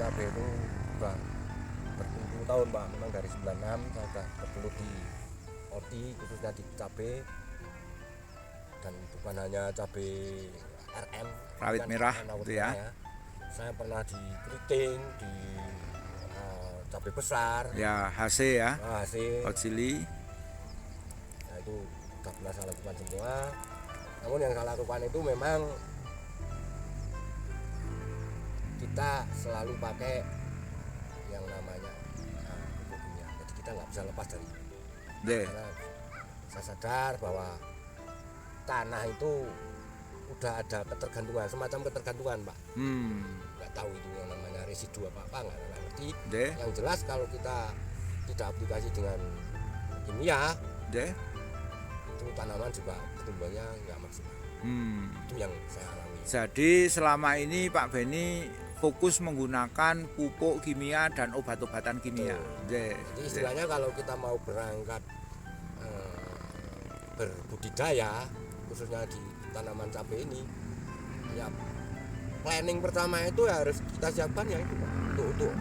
cabai itu sudah berpuluh tahun Pak, memang dari 96 saya sudah bergelut di OTI khususnya di cabai, dan bukan hanya cabai RM rawit merah itu ya. Saya pernah di keriting, di cabai besar Ya HC ya, hasil Oxili. nah itu sudah pernah saya lakukan semua. Namun yang saya lakukan itu memang kita selalu pakai yang namanya pupuk kimia, jadi kita nggak bisa lepas dari karena saya sadar bahwa tanah itu udah ada ketergantungan, semacam ketergantungan Pak. Nggak tahu itu yang namanya residu apa nggak ngerti. Yang jelas kalau kita tidak aplikasi dengan kimia, itu tanaman juga pertumbuhannya nggak maksimal. Itu yang saya alami. Jadi selama ini Pak Beni fokus menggunakan pupuk kimia dan obat-obatan kimia. Jadi istilahnya kalau kita mau berangkat berbudidaya khususnya di tanaman cabai ini, ya planning pertama itu harus kita siapkan ya itu untuk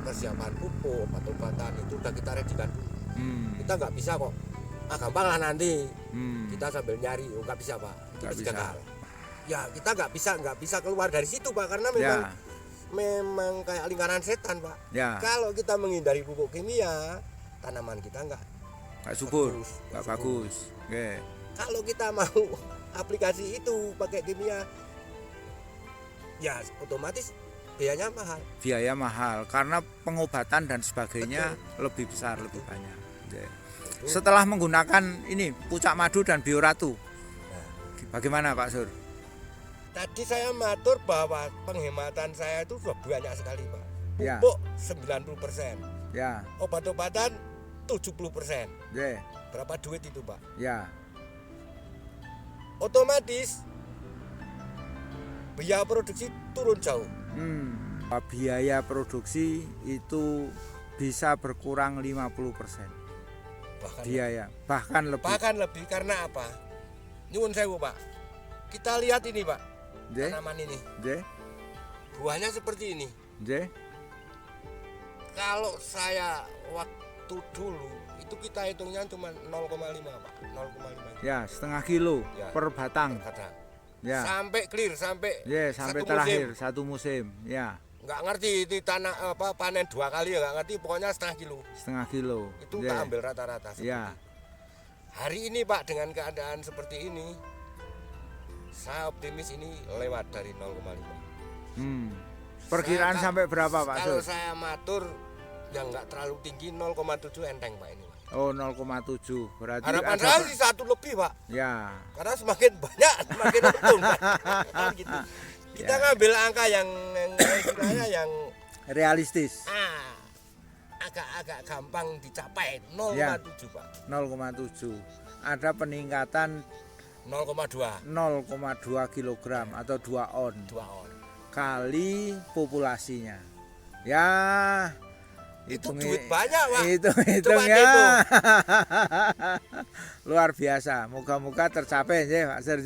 persiapan pupuk obat-obatan itu udah kita readikan dulu. Kita nggak bisa kok gampang lah nanti kita sambil nyari, nggak bisa Pak, itu gagal. Ya kita nggak bisa keluar dari situ Pak, karena memang kayak lingkaran setan Pak. Kalau kita menghindari pupuk kimia, tanaman kita nggak subur, nggak bagus. Kalau kita mau aplikasi itu pakai kimia, ya otomatis biaya mahal karena pengobatan dan sebagainya lebih besar, lebih banyak. Setelah menggunakan ini pucak madu dan bioratu, bagaimana Pak Sur? Tadi saya matur bahwa penghematan saya itu sudah banyak sekali Pak. Pupuk 90%, obat-obatan 70%. Berapa duit itu Pak? Otomatis biaya produksi turun jauh. Biaya produksi itu bisa berkurang 50%. Bahkan lebih karena apa? Nyuwun sewu Pak. Kita lihat ini Pak. Tanaman ini. Buahnya seperti ini. Kalau saya waktu dulu itu kita hitungnya cuma 0,5 Pak, 0,5. Ya, setengah kilo per batang. Sampai clear, sampai terakhir satu musim. Nggak ngerti itu tanah panen 2 kali ya nggak ngerti, pokoknya setengah kilo. Itu tak ambil rata-rata. Hari ini Pak, dengan keadaan seperti ini, saya optimis ini lewat dari 0,5. Perkiraan sampai berapa Pak? Kalau saya matur yang nggak terlalu tinggi 0,7 enteng Pak ini. 0,7 berarti harapan saya sih 1 lebih Pak. Karena semakin banyak semakin untung Pak. Gitu. Kita ngambil angka yang istilahnya yang realistis. Agak gampang dicapai 0,7 Pak. 0,7. Ada peningkatan 0,2 kilogram atau 2 on. 2 on kali populasinya. Ya, itu duit banyak Pak. Hitung ya. Luar biasa. Moga-moga tercapai Pak Sir.